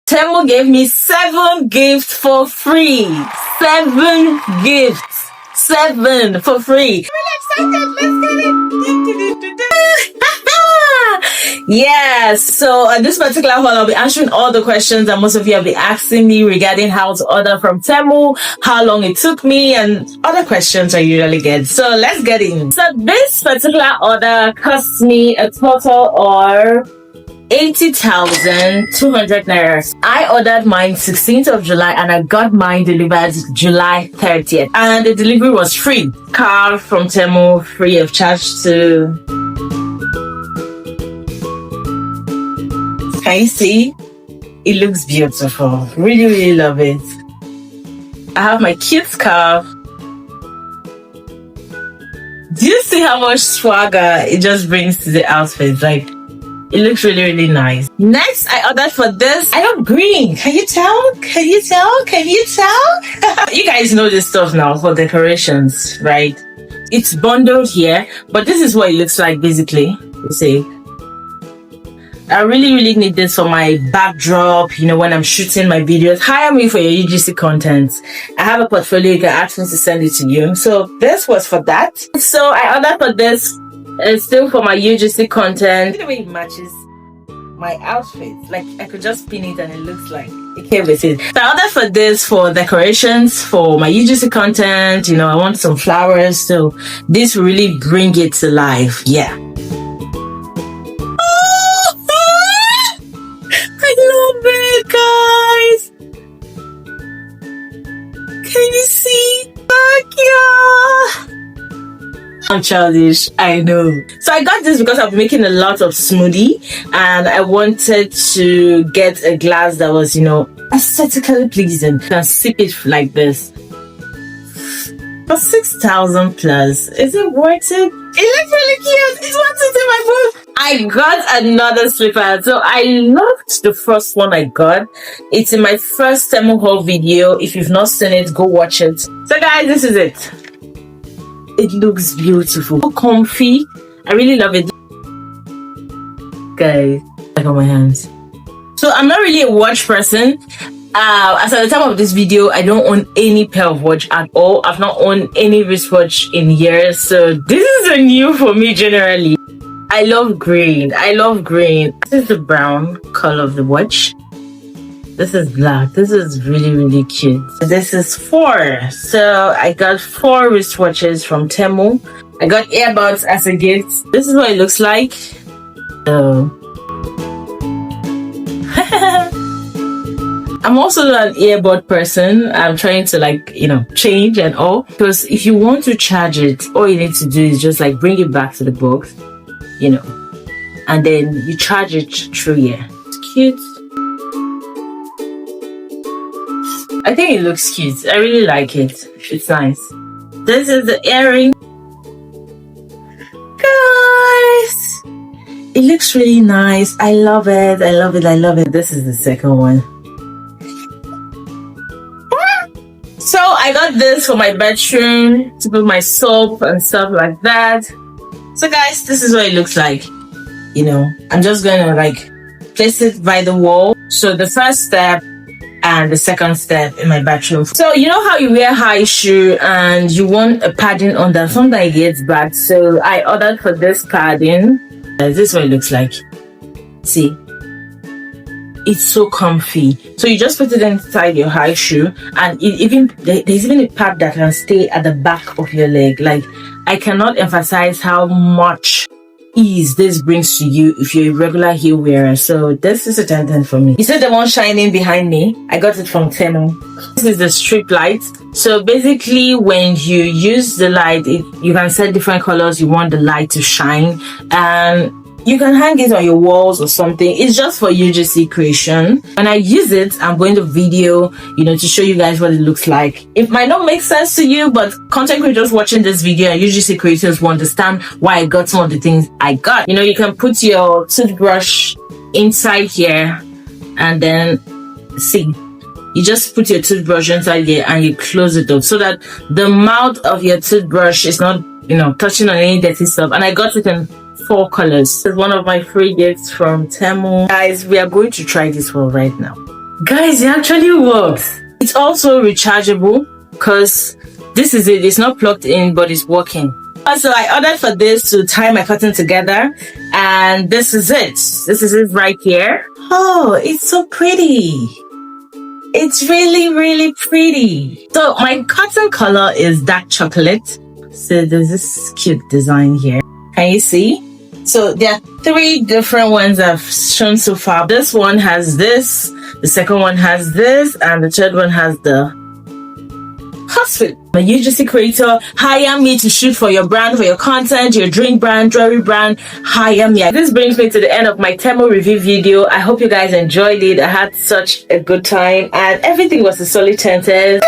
Temu gave me 7 gifts for free. 7 gifts. 7 for free. I'm really excited. Let's get it. Yes, so at this particular haul, I'll be answering all the questions that most of you have been asking me regarding how to order from Temu, how long it took me, and other questions I usually get. So let's get in. So this particular order cost me a total of 80,200 naira. I ordered mine 16th of July and I got mine delivered July 30th. And the delivery was free. Car from Temu, free of charge to... Can you see? It looks beautiful. Really, really love it. I have my cute scarf. Do you see how much swagger it just brings to the outfit? Like, it looks really, really nice. Next, I ordered for this. I love green. Can you tell? Can you tell? Can you tell? You guys know this stuff now for decorations, right? It's bundled here, but this is what it looks like basically. You see? I really, really need this for my backdrop, you know, when I'm shooting my videos. Hire me for your UGC content. I have a portfolio, you can ask me to send it to you. So this was for that. So I ordered for this. It's still for my UGC content. The way it matches my outfit. Like, I could just pin it and it looks like it came with it. So I ordered for this for decorations, for my UGC content. You know, I want some flowers. So this will really bring it to life. Yeah. Guys, can you see? I'm childish, I know. So I got this because I've been making a lot of smoothie and I wanted to get a glass that was, you know, aesthetically pleasing. You can sip it like this. For 6,000 plus, is it worth it? It looks really cute. It's what's in my booth. I got another slipper. So I loved the first one I got. It's in my first Temu haul video. If you've not seen it, go watch it. So guys, this is it. It looks beautiful. So comfy. I really love it. Guys, look at my hands. So I'm not really a watch person. As at the time of this video, I don't own any pair of watch at all. I've not owned any wristwatch in years. So this is a new for me generally. I love green. I love green. This is the brown color of the watch. This is black. This is really, really cute. This is 4. So I got 4 wristwatches from Temu. I got earbuds as a gift. This is what it looks like. So I'm also an earbud person. I'm trying to, like, you know, change and all. Because if you want to charge it, all you need to do is just like bring it back to the box, you know, and then you charge it through here. It's cute. I think it looks cute. I really like it. It's nice. This is the earring. Guys, it looks really nice. I love it. I love it. I love it. This is the second one. So I got this for my bedroom to put my soap and stuff like that. So guys, this is what it looks like. You know, I'm just gonna like place it by the wall. So the first step and the second step in my bathroom. So you know how you wear high shoe and you want a padding under, sometimes it gets bad. So I ordered for this padding. This is what it looks like. See, it's so comfy. So you just put it inside your high shoe, and there's even a pad that can stay at the back of your leg. Like, I cannot emphasize how much ease this brings to you if you're a regular heel wearer. So this is a 10 for me. You see the one shining behind me? I got it from Temo. This is the strip light. So basically, when you use the light, you can set different colors you want the light to shine, and you can hang it on your walls or something. It's just for UGC creation. When I use it, I'm going to video, you know, to show you guys what it looks like. It might not make sense to you, but content creators watching this video and UGC creators will understand why I got some of the things I got. You know, you can put your toothbrush inside here, and then see, you just put your toothbrush inside here and you close it up so that the mouth of your toothbrush is not, you know, touching on any dirty stuff. And I got it in 4 colors. This is one of my free gifts from Temu. Guys, we are going to try this one right now. Guys, it actually works. It's also rechargeable because this is it. It's not plugged in, but it's working. So I ordered for this to tie my curtain together, and this is it. This is it right here. Oh, it's so pretty. It's really, really pretty. So my curtain color is dark chocolate. So there's this cute design here. Can you see? So there are 3 different ones I've shown so far. This one has this, the second one has this, and the third one has the CrossFit. A UGC Creator, hire me to shoot for your brand, for your content, your drink brand, jewelry brand, hire me. This brings me to the end of my Temo review video. I hope you guys enjoyed it. I had such a good time and everything was a solid 10.